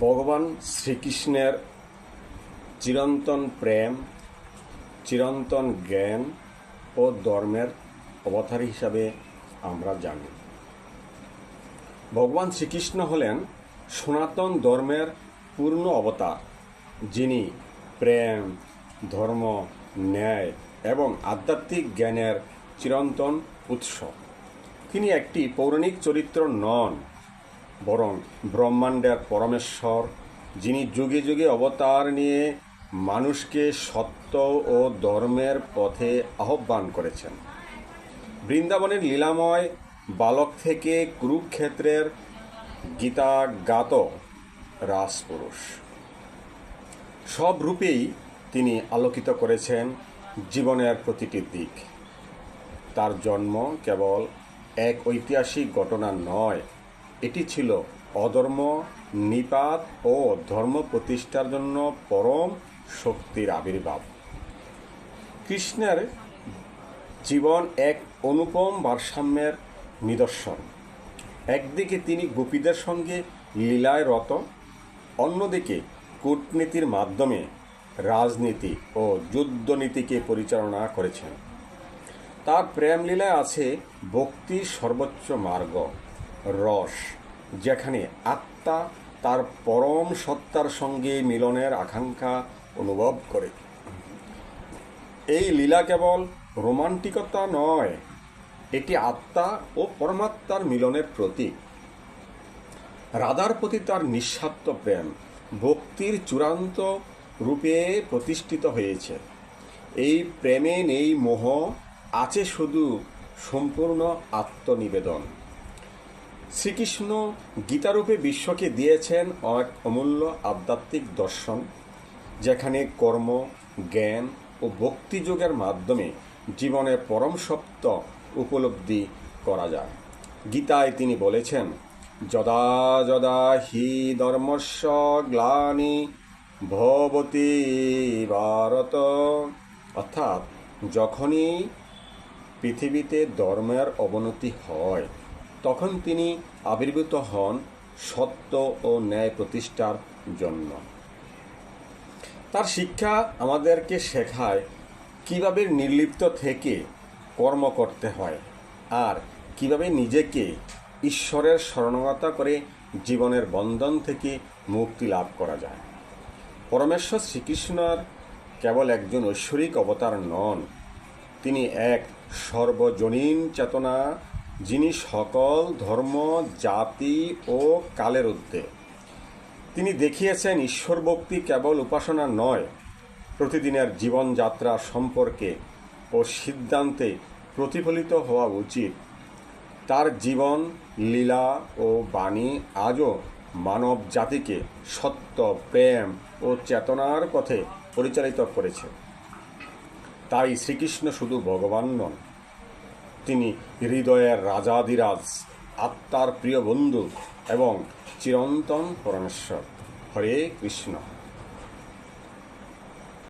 ভগবান শ্রীকৃষ্ণের চিরন্তন প্রেম, চিরন্তন জ্ঞান ও ধর্মের অবতার হিসাবে আমরা জানি। ভগবান শ্রীকৃষ্ণ হলেন সনাতন ধর্মের পূর্ণ অবতার, যিনি প্রেম, ধর্ম, ন্যায় এবং আধ্যাত্মিক জ্ঞানের চিরন্তন উৎস। তিনি একটি পৌরাণিক চরিত্র নন, বরং ব্রহ্মাণ্ডের পরমেশ্বর, যিনি যুগে যুগে অবতার নিয়ে মানুষকে সত্য ও ধর্মের পথে আহ্বান করেছেন। বৃন্দাবনের লীলাময় বালক থেকে কুরুক্ষেত্রের গীতাজ্ঞাত রাজপুরুষ, সব রূপেই তিনি আলোকিত করেছেন জীবনের প্রতিটি দিক। তার জন্ম কেবল এক ঐতিহাসিক ঘটনা নয়, এটি ছিল অধর্ম নিপাত ও ধর্ম প্রতিষ্ঠার জন্য পরম শক্তির আবির্ভাব। কৃষ্ণের জীবন এক অনুপম ভারসাম্যের নিদর্শন। একদিকে তিনি গোপীদের সঙ্গে লীলায় রত, অন্যদিকে কূটনীতির মাধ্যমে রাজনীতি ও যুদ্ধনীতিকে পরিচালনা করেছেন। তার প্রেমলীলায় আছে ভক্তির সর্বোচ্চ মার্গ, রস, যেখানে আত্মা তার পরম সত্তার সঙ্গে মিলনের আকাঙ্ক্ষা অনুভব করে। এই লীলা কেবল রোমান্টিকতা নয়, এটি আত্মা ও পরমাত্মার মিলনের প্রতীক। রাধার প্রতি তার নিঃস্বার্থ প্রেম ভক্তির চূড়ান্ত রূপে প্রতিষ্ঠিত হয়েছে। এই প্রেমে নেই মোহ, আছে শুধু সম্পূর্ণ আত্মনিবেদন। শ্রীকৃষ্ণ গীতারূপে বিশ্বকে দিয়েছেন এক অমূল্য আধ্যাত্মিক দর্শন, যেখানে কর্ম, জ্ঞান ও ভক্তিযোগের মাধ্যমে জীবনের পরম সত্য উপলব্ধি করা যায়। গীতায় তিনি বলেছেন, যদা যদা হি ধর্মস্য গ্লানি ভবতি ভারত, অর্থাৎ যখনই পৃথিবীতে ধর্মের অবনতি হয়, তখন তিনি আবির্ভূত হন সত্য ও ন্যায় প্রতিষ্ঠার জন্য। তার শিক্ষা আমাদেরকে শেখায় কিভাবে নির্লিপ্ত থেকে কর্ম করতে হয় আর কিভাবে নিজেকে ঈশ্বরের শরণাগত করে জীবনের বন্ধন থেকে মুক্তি লাভ করা যায়। পরমেশ্বর শ্রীকৃষ্ণর কেবল একজন ঐশ্বরিক অবতার নন, তিনি এক সর্বজনীন চেতনা, যিনি সকল ধর্ম, জাতি ও কালের ঊর্ধ্বে। তিনি দেখিয়েছেন ঈশ্বর ভক্তি কেবল উপাসনা নয়, প্রতিদিনের জীবনযাত্রা সম্পর্কে ও সিদ্ধান্তে প্রতিফলিত হওয়া উচিত। তার জীবন, লীলা ও বাণী আজও মানব জাতিকে সত্য, প্রেম ও চেতনার পথে পরিচালিত করেছে। তাই শ্রীকৃষ্ণ শুধু ভগবান নন, তিনি হৃদয়ের রাজাধিরাজ, আত্মার প্রিয় বন্ধু এবং চিরন্তন পরমেশ্বর। হরে কৃষ্ণ।